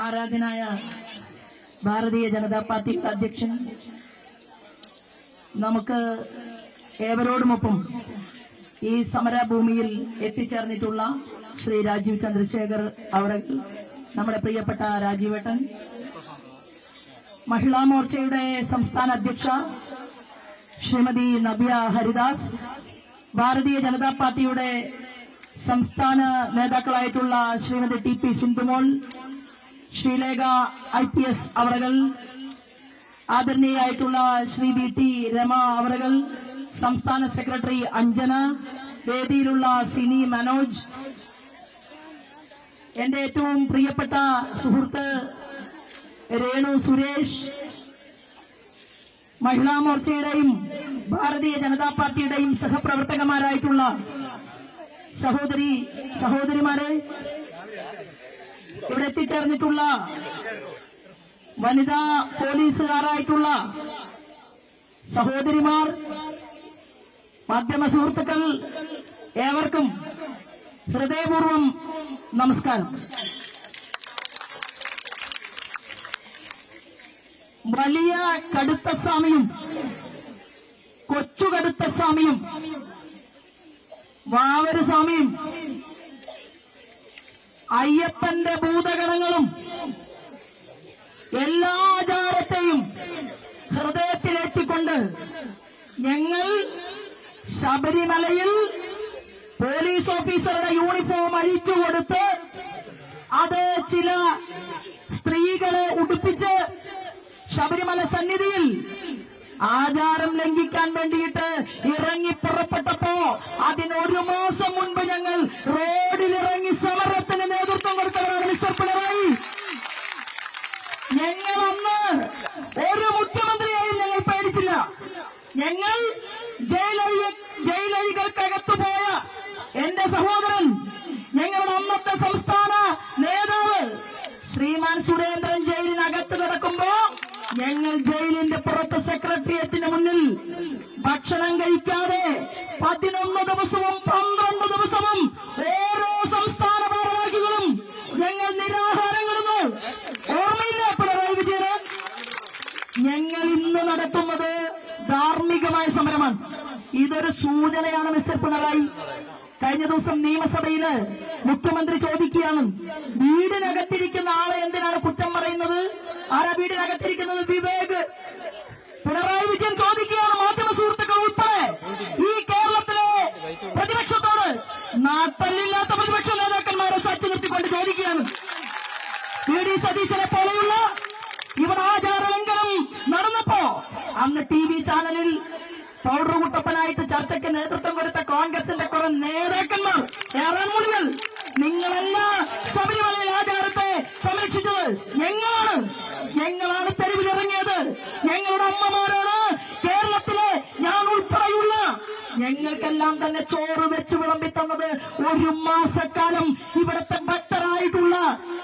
ആരാധനായ ഭാരതീയ ജനതാ പാർട്ടിയുടെ അധ്യക്ഷൻ, നമുക്ക് ഏവരോടുമൊപ്പം ഈ സമരഭൂമിയിൽ എത്തിച്ചേർന്നിട്ടുള്ള ശ്രീ രാജീവ് ചന്ദ്രശേഖർ അവർ, നമ്മുടെ പ്രിയപ്പെട്ട രാജീവേട്ടൻ, മഹിളാ മോർച്ചയുടെ സംസ്ഥാന അധ്യക്ഷ ശ്രീമതി നവ്യ ഹരിദാസ്, ഭാരതീയ ജനതാ പാർട്ടിയുടെ സംസ്ഥാന നേതാക്കളായിട്ടുള്ള Shrimati T P Sindhumol, Sreelekha IPS അവറുകൾ, ആദരണീയായിട്ടുള്ള ശ്രീ VT രമ അവറുകൾ, സംസ്ഥാന സെക്രട്ടറി അഞ്ജന, വേദിയിലുള്ള സിനി മനോജ്, എന്റെ ഏറ്റവും പ്രിയപ്പെട്ട സുഹൃത്ത് രേണു സുരേഷ്, മഹിളാ മോർച്ചയുടെയും ഭാരതീയ ജനതാ പാർട്ടിയുടെയും സഹപ്രവർത്തകന്മാരായിട്ടുള്ള സഹോദരിമാരെ, ഇവിടെ എത്തിച്ചേർന്നിട്ടുള്ള വനിതാ പോലീസുകാരായിട്ടുള്ള സഹോദരിമാർ, മാധ്യമ സുഹൃത്തുക്കൾ, ഏവർക്കും ഹൃദയപൂർവ്വം നമസ്കാരം. വലിയ കടുത്ത സ്വാമിയും കൊച്ചു കടുത്ത സ്വാമിയും വാവര് സ്വാമിയും അയ്യപ്പന്റെ ഭൂതഗണങ്ങളും എല്ലാ ആചാരത്തെയും ഹൃദയത്തിലേറ്റിക്കൊണ്ട് ഞങ്ങൾ ശബരിമലയിൽ പോലീസ് ഓഫീസറുടെ യൂണിഫോം അഴിച്ചുകൊടുത്ത് അത് ചില സ്ത്രീകളെ ഉടുപ്പിച്ച് ശബരിമല സന്നിധിയിൽ ആചാരം ലംഘിക്കാൻ വേണ്ടിയിട്ട് ഇറങ്ങി പുറപ്പെട്ടപ്പോ അതിനൊരു മാസം മുൻപ് ഞങ്ങൾ റോഡിലിറങ്ങി സമരത്തിന് നേതൃത്വം കൊടുത്തവരാണ് മിസ്റ്റർ പിണറായി. ഞങ്ങൾ അന്ന് ഒരു മുഖ്യമന്ത്രിയെയും ഞങ്ങൾ പേടിച്ചില്ല. ഞങ്ങൾ ജയിലഴികൾക്കകത്തു പോയ എന്റെ സഹോദരൻ, ഞങ്ങളുടെ അന്നത്തെ സംസ്ഥാന നേതാവ് ശ്രീമാൻ സുരേന്ദ്രൻ ജയിലിനകത്ത് കിടക്കുമ്പോ ഞങ്ങൾ ജയിലിന്റെ പുറത്ത് സെക്രട്ടേറിയറ്റിന് മുന്നിൽ ഭക്ഷണം കഴിക്കാതെ 11 ദിവസവും 12 ദിവസവും ഓരോ സംസ്ഥാന ഭാരവാഹികളും ഞങ്ങൾ നിരാഹാരം കിടന്നു. ഓർമ്മയില്ല പിണറായി വിജയന്? ഞങ്ങൾ ഇന്ന് നടത്തുന്നത് ധാർമ്മികമായ സമരമാണ്. ഇതൊരു സൂചനയാണ് മിസ്റ്റർ പിണറായി. കഴിഞ്ഞ ദിവസം നിയമസഭയില് മുഖ്യമന്ത്രി ചോദിക്കുകയാണ്, വീടിനകത്തിരിക്കുന്ന ആളെ എന്തിനാണ് കുറ്റം പറയുന്നത്? ആരാ വീടിനകത്തിരിക്കുന്നത്? വിവേക്. പിണറായി വിജയൻ ചോദിക്കുകയാണ്, മാധ്യമ സുഹൃത്തുക്കൾ ഉൾപ്പെടെ ഈ കേരളത്തിലെ പ്രതിപക്ഷത്തോട്, നാട്ടല്ലില്ലാത്ത പ്രതിപക്ഷ നേതാക്കന്മാരെ സാക്ഷി നിർത്തിക്കൊണ്ട് ചോദിക്കുകയാണ്, VD സതീശനെ പോലെയുള്ള ഇവിടെ ആചാര ലംഘനം നടന്നപ്പോ അന്ന് TV ചാനലിൽ പൗഡർ കുട്ടപ്പനായിട്ട് ചർച്ചയ്ക്ക് നേതൃത്വം കൊടുത്ത കോൺഗ്രസിന്റെ കുറെ നേതാക്കന്മാർ, ഏറാൻമൂലികൾ, നിങ്ങളല്ല ശബരിമലയിൽ ആചാരത്തെ സംരക്ഷിച്ചത്. ഞങ്ങളാണ് തെരുവിലിറങ്ങിയത്. ഞങ്ങളുടെ അമ്മമാരാണ് കേരളത്തിലെ ഞാൻ ഉൾപ്പെടെയുള്ള ഞങ്ങൾക്കെല്ലാം തന്നെ ചോറ് വെച്ച് വിളമ്പി തന്നത്. ഒരു മാസക്കാലം ഇവിടുത്തെ ഭക്തരായിട്ടുള്ള,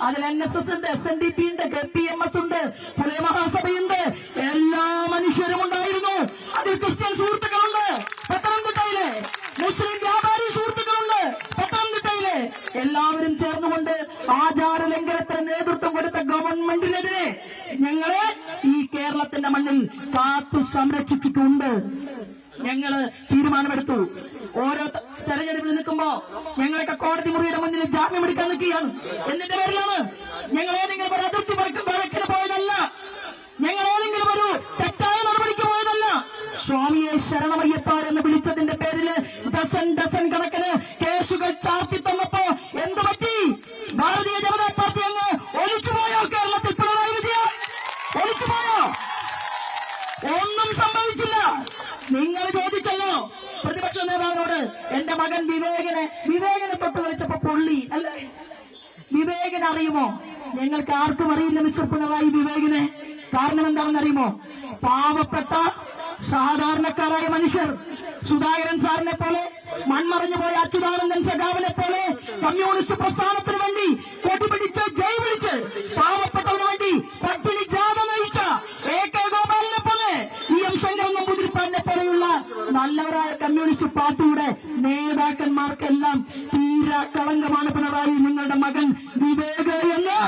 അതിൽ NSS ഉണ്ട്, SNDP ഉണ്ട്, KPMS ഉണ്ട്, പുലയ മഹാസഭയുണ്ട്, എല്ലാ മനുഷ്യരും ഉണ്ടായിരുന്നു. അതിൽ ക്രിസ്ത്യൻ സുഹൃത്തുക്കളുണ്ട് പത്തനംതിട്ടയിലെ, മുസ്ലിം വ്യാപാരി സുഹൃത്തുക്കളുണ്ട് പത്തനംതിട്ടയിലെ. എല്ലാവരും ചേർന്നുകൊണ്ട് ആചാര ലംഘനത്തിന് നേതൃത്വം കൊടുത്ത ഗവൺമെന്റിനെതിരെ ഞങ്ങളെ ഈ കേരളത്തിന്റെ മണ്ണിൽ കാത്തു സംരക്ഷിച്ചിട്ടുണ്ട്. ഞങ്ങള് തീരുമാനമെടുത്തു. ഓരോ തെരഞ്ഞെടുപ്പിൽ നിൽക്കുമ്പോ ഞങ്ങളൊക്കെ കോടതി മുറിയുടെ മുന്നിൽ ജാമ്യം എടുക്കാൻ നിൽക്കുകയാണ്. എന്തിന്റെ പേരിലാണ്? ഞങ്ങൾ ഏതെങ്കിലും ഒരു അതിർത്തി വഴക്കിന് പോയതല്ല. ഞങ്ങൾ ഏതെങ്കിലും ഒരു തെറ്റായ നടപടിക്ക് പോയതല്ല. സ്വാമിയെ ശരണമയ്യപ്പ എന്ന് വിളിച്ചതിന്റെ പേരില് ഡസൻ കണക്കിന് കേസുകൾ ചാർത്തി തന്നപ്പോ എന്ത് പറ്റി? ഭാരതീയ ജനതാ പാർട്ടി അങ്ങ് ഒലിച്ചുപോയോ? കേരളത്തിൽ പിണറായി വിജയൻ ഒലിച്ചുപോയോ? ഒന്നും സംഭവിച്ചില്ല. നിങ്ങൾ ചോദിച്ചല്ലോ പ്രതിപക്ഷ നേതാവിനോട്, എന്റെ മകൻ വിവേകനെ തൊട്ട് കളിച്ചപ്പോ പൊള്ളി അല്ലേ? വിവേകനെ അറിയുമോ? ഞങ്ങൾക്ക് ആർക്കും അറിയില്ല മിസ്റ്റർ പിണറായി വിവേകനെ. കാരണം എന്താണെന്ന് അറിയുമോ? പാവപ്പെട്ട സാധാരണക്കാരായ മനുഷ്യർ, സുധാകരൻ സാറിനെ പോലെ, മൺമറഞ്ഞു പോയ അച്യുതാനന്ദൻ സഖാവിനെ പോലെ കമ്മ്യൂണിസ്റ്റ് പ്രസ്ഥാനത്തിന് വേണ്ടി കൊടിപിടിച്ച് ജയ് വിളിച്ച് പാവപ്പെട്ടവന് വേണ്ടി പട്ടിണി ജാഥ നയിച്ച AK ഗോപാലിനെ പോലെ, EM ശങ്കരൻ നമ്പൂതിരിപ്പാടിനെ പോലെയുള്ള നല്ലവരായ കമ്മ്യൂണിസ്റ്റ് പാർട്ടിയുടെ നേതാക്കന്മാർക്കെല്ലാം തീരാ കളങ്കമാണ് പിണറായി നിങ്ങളുടെ മകൻ വിവേക് എന്ന്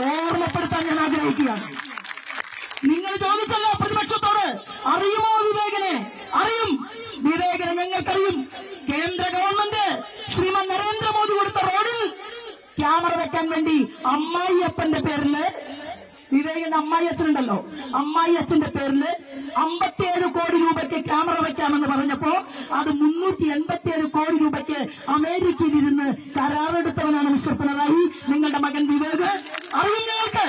ഓർമ്മപ്പെടുത്തി ഓർമ്മപ്പെടുത്താൻ ഞാൻ ആഗ്രഹിക്കുകയാണ്. നിങ്ങൾ ചോദിച്ചല്ലോ പ്രതിപക്ഷത്തോട്, അറിയുമോ വിവേകനെ? അറിയും, വിവേകനെ ഞങ്ങൾക്കറിയും. കേന്ദ്ര ഗവൺമെന്റ് ശ്രീമാൻ നരേന്ദ്രമോദി കൊടുത്ത റോഡിൽ ക്യാമറ വെക്കാൻ വേണ്ടി അമ്മായിയപ്പന്റെ പേരില്, വിവേകന്റെ അമ്മായി അച്ഛനുണ്ടല്ലോ, അമ്മായി അച്ഛന്റെ പേരില് 57 കോടി രൂപയ്ക്ക് ക്യാമറ വെക്കാമെന്ന് പറഞ്ഞപ്പോ അത് 387 കോടി രൂപയ്ക്ക് അമേരിക്കയിൽ ഇരുന്ന് കരാറെടുത്തവനാണ് മിസ്റ്റർ പിണറായി, നിങ്ങളുടെ മകൻ വിവേക്. അറിയും ഞങ്ങൾക്ക്.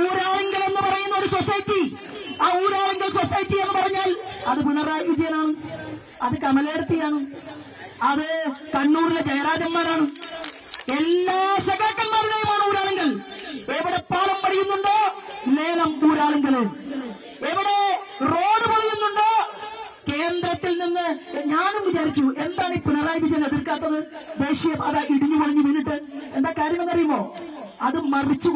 ഊരാളിങ്കൽ എന്ന് പറയുന്ന ഒരു സൊസൈറ്റി, ആ ഊരാളിങ്കൽ സൊസൈറ്റി എന്ന് പറഞ്ഞാൽ അത് പിണറായി വിജയനാണ്, അത് കമലേടത്തിയാണ്, അത് കണ്ണൂരിലെ ജയരാജന്മാരാണ്. എല്ലാ സഖാക്കന്മാരുടെയുമാണ് ഊരാളുങ്കൽ. എവിടെ പാലം പണിയുന്നുണ്ടോ ലേലം ഊരാളുങ്കൽ, എവിടെ റോഡ് പണിയുന്നുണ്ടോ കേന്ദ്രത്തിൽ നിന്ന്. ഞാനും വിചാരിച്ചു എന്താണ് ഈ പിണറായി വിജയൻ എതിർക്കാത്തത്? ദേശീയപാത ഇടിഞ്ഞു പൊളിഞ്ഞു വീണിട്ട് എന്താ കാര്യമെന്നറിയുമോ? അത് മറിച്ചു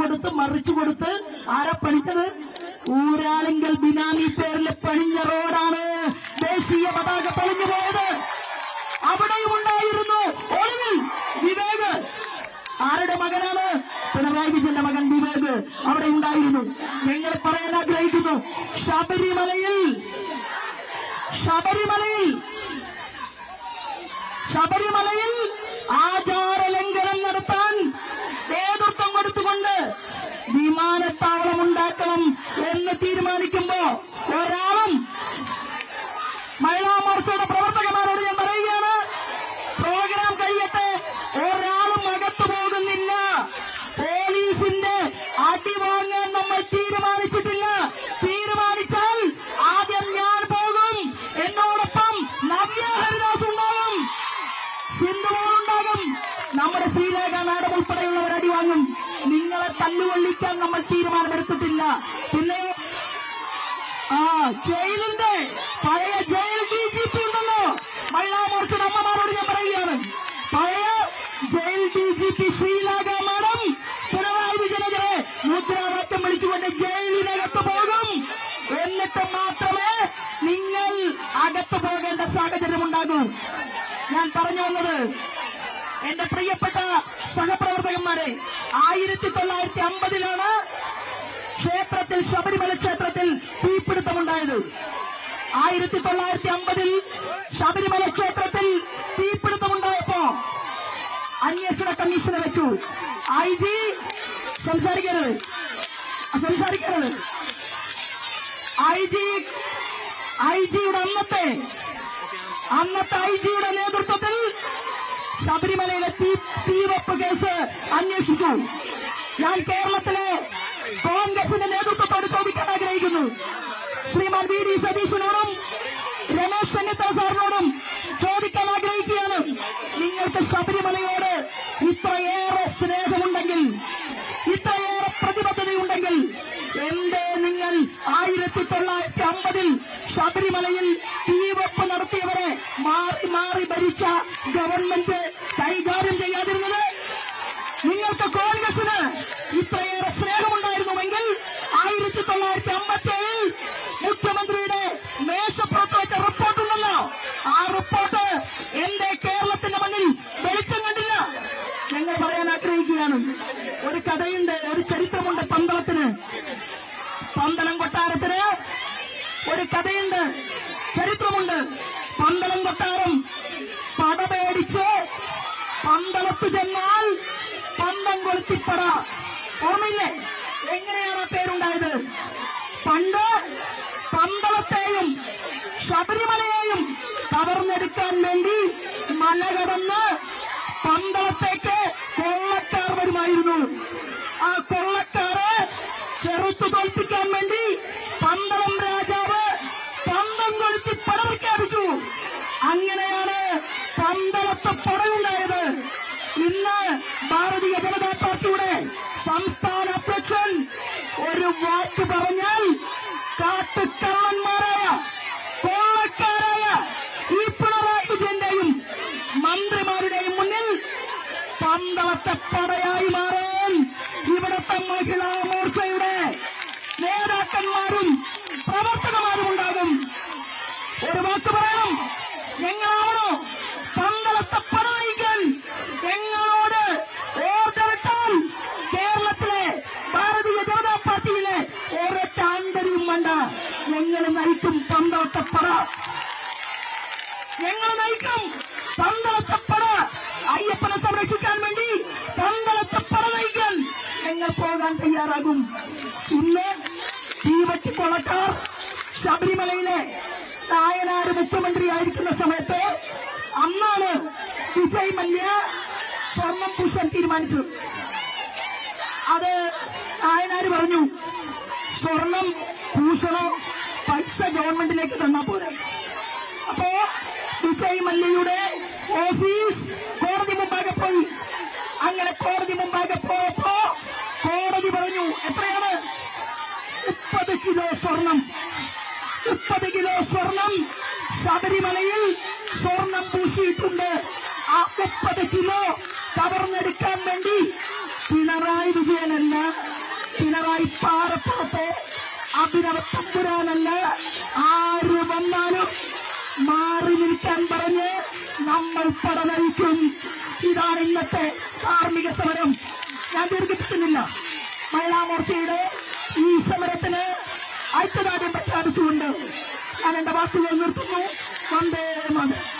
കൊടുത്ത് ആരാ പണിച്ചത്? ഊരാളുങ്കൽ ബിനാമി പേരിൽ പണിഞ്ഞ റോഡാണ് ദേശീയ പതാക പൊളിഞ്ഞു പോയത്. അവിടെയും ഉണ്ടായിരുന്നു ഒളിവിൽ വിവേക്. ആരുടെ മകനാണ്? പിണറായി വിജയന്റെ മകൻ വിവേക് അവിടെ ഉണ്ടായിരുന്നു. ഞങ്ങൾ പറയാൻ ആഗ്രഹിക്കുന്നു, ശബരിമലയിൽ ആചാരലംഘനം നടത്താൻ നേതൃത്വം കൊടുത്തുകൊണ്ട് വിമാനത്താവളം ഉണ്ടാക്കണം എന്ന് തീരുമാനിക്കുമ്പോ ഒരാളും, മഹിളാ മോർച്ചയുടെ പ്രവർത്തകന്മാരോട് ഞാൻ പറയുകയാണ്, പ്രോഗ്രാം കഴിയട്ടെ, ഒരാളും അകത്തു പോകുന്നില്ല. പോലീസിന്റെ അടി വാങ്ങാൻ നമ്മൾ തീരുമാനിച്ചിട്ടില്ല. തീരുമാനിച്ചാൽ ആദ്യം ഞാൻ പോകും, എന്നോടൊപ്പം നവ്യ ഹരിദാസ് ഉണ്ടാകും, സിന്ധുമോൾ ഉണ്ടാകും, നമ്മുടെ ശ്രീലേഖ മാഡം ഉൾപ്പെടെയുള്ളവർ അടി വാങ്ങും. നിങ്ങളെ തല്ലുകൊള്ളിക്കാൻ നമ്മൾ തീരുമാനമെടുത്തിട്ടില്ല. പിന്നെ ജയിലിന്റെ പഴയ ജയിൽ DGP ഉണ്ടല്ലോ, മഹിളാ മോർച്ചയുടെ അമ്മമാരോട് ഞാൻ പറയുകയാണ്, പഴയ jail DGP Sreelekha madam Pinarayi വിജയനെതിരെ മുദ്രാവാക്യം വിളിച്ചുകൊണ്ട് ജയിലിനകത്ത് പോകും. എന്നിട്ട് മാത്രമേ നിങ്ങൾ അകത്ത് പോകേണ്ട സാഹചര്യം ഉണ്ടാകൂ. ഞാൻ പറഞ്ഞു വന്നത്, എന്റെ പ്രിയപ്പെട്ട സഹപ്രവർത്തകന്മാരെ, 1950-ലാണ് ക്ഷേത്രത്തിൽ, ശബരിമല ക്ഷേത്രത്തിൽ തീപിടുത്തമുണ്ടായത്. 1950-ൽ ശബരിമല ക്ഷേത്രത്തിൽ തീപിടുത്തമുണ്ടായപ്പോ അന്വേഷണ കമ്മീഷനെ വെച്ചു. IG സംസാരിക്കരുത്. IGയുടെ അന്നത്തെ IGയുടെ നേതൃത്വത്തിൽ ശബരിമലയിലെ തീവെപ്പ് കേസ് അന്വേഷിച്ചു. ഞാൻ കേരളത്തിലെ കോൺഗ്രസിന്റെ നേതൃത്വത്തോട് ചോദിക്കാൻ ആഗ്രഹിക്കുന്നു, ശ്രീമാൻ VD സതീശനോടും രമേശ് ചെന്നിത്തല സാറിനോടും ചോദിക്കാൻ ആഗ്രഹിക്കുകയാണ്, നിങ്ങൾക്ക് ശബരിമലയോട് ഇത്രയേറെ സ്നേഹമുണ്ടെങ്കിൽ, ഇത്രയേറെ പ്രതിബദ്ധതയുണ്ടെങ്കിൽ, എന്തേ നിങ്ങൾ 1950-ൽ ശബരിമലയിൽ തീവെപ്പ് നടത്തിയവരെ മാറി ഭരിച്ച ഗവൺമെന്റ് കൈകാര്യം ചെയ്യാതിരുന്നത്? നിങ്ങൾക്ക് കോൺഗ്രസിന് ഇത്രയേറെ സ്നേഹമുണ്ടായിരുന്നുവെങ്കിൽ 1957-ൽ മുഖ്യമന്ത്രിയുടെ മേശപ്പുറത്ത് വെച്ച റിപ്പോർട്ടുണ്ടല്ലോ, ആ റിപ്പോർട്ട് എന്റെ കേരളത്തിന്റെ മണ്ണിൽ വെളിച്ചം കണ്ടില്ല? ഞങ്ങൾ പറയാൻ ആഗ്രഹിക്കുകയാണ്, ഒരു കഥയുണ്ട്, ഒരു ചരിത്രമുണ്ട് പന്തളം കൊട്ടാരത്തിന് ഒരു കഥയുണ്ട്, ചരിത്രമുണ്ട്. പന്തളം കൊട്ടാരം പടപേടിച്ച് പന്തളത്ത് ചെന്നാൽ പന്തം കൊളുത്തിപ്പട, ഓർമ്മയില്ലേ? എങ്ങനെയാണ് ആ പേരുണ്ടായത്? പണ്ട് പന്തളത്തെയും ശബരിമലയെയും കവർന്നെടുക്കാൻ വേണ്ടി മല കടന്ന് പന്തളത്തേക്ക് കൊള്ളക്കാർ വരുമായിരുന്നു. ആ കൊള്ളക്കാരെ ചെറുത്തു തോൽപ്പിക്കാൻ വേണ്ടി പന്തളം രാജാവ് പന്തം കൊളുത്തി പട പ്രഖ്യാപിച്ചു. അങ്ങനെയാണ് പന്തളത്ത് പടയുണ്ടായത്. ഇന്ന് ഭാരതീയ ജനതാ പാർട്ടിയുടെ സംസ്ഥാന അധ്യക്ഷൻ ഒരു വാക്ക് പറഞ്ഞാൽ കാട്ടുകള്ളന്മാരായ കൊള്ളക്കാരായ ഈ പിണറായി വിജയന്റെയും മന്ത്രിമാരുടെയും മുന്നിൽ പന്തളത്തെ പടയായി മാറാൻ ഇവിടുത്തെ മഹിളാ മോർച്ചയുടെ നേതാക്കന്മാരും പ്രവർത്തകന്മാരും ഉണ്ടാകും. ഒരു വാക്ക് പറയണം, ഞങ്ങളാവണോ പന്തളത്തെ പട നയിക്കാൻ? ഞങ്ങളോട് ഓർഡറിട്ടാൽ കേരളത്തിലെ ഭാരതീയ ഞങ്ങൾ നയിക്കും പന്തളത്തപ്പട. ഞങ്ങൾ നയിക്കും പന്തളത്തപ്പട. അയ്യപ്പനെ സംരക്ഷിക്കാൻ വേണ്ടി പന്തളത്തപ്പട നയിക്കാൻ ഞങ്ങൾ പോകാൻ തയ്യാറാകും. ഇന്ന് തീവട്ടിക്കൊള്ളക്കാർ ശബരിമലയിലെ നായനാര് മുഖ്യമന്ത്രിയായിരിക്കുന്ന സമയത്ത് അന്നാണ് വിജയ് മല്യ സ്വർണം പൂശാൻ തീരുമാനിച്ചു. അത് നായനാര് പറഞ്ഞു, സ്വർണം പൂശണം, പൈസ ഗവൺമെന്റിലേക്ക് തന്നാ പോരെ. അപ്പോ വിജയ് മല്യയുടെ ഓഫീസ് കോടതി മുമ്പാകെ പോയി. അങ്ങനെ കോടതി മുമ്പാകെ പോയപ്പോ കോടതി പറഞ്ഞു, എത്രയാണ്? 30 കിലോ സ്വർണം. 30 കിലോ സ്വർണം ശബരിമലയിൽ സ്വർണം പൂശിയിട്ടുണ്ട്. ആ 30 കിലോ കവർന്നെടുക്കാൻ വേണ്ടി പിണറായി വിജയനല്ല, പിണറായി പാറപ്പുറത്തെ അഭിനവ തമ്പുരാനല്ല, ആര് വന്നാലും മാറി നിൽക്കാൻ പറഞ്ഞ് നമ്മൾ പട നയിക്കും. ഇതാണ് ഇന്നത്തെ ധാർമ്മിക സമരം. ഞാൻ ദീർഘിപ്പിക്കുന്നില്ല. മഹിളാ മോർച്ചയുടെ ഈ സമരത്തിന് ഐക്യദാർഢ്യം പ്രഖ്യാപിച്ചുകൊണ്ട് ഞാൻ എന്റെ വാക്കുകൾ നിർത്തുന്നു. വന്ദേ മാതരം.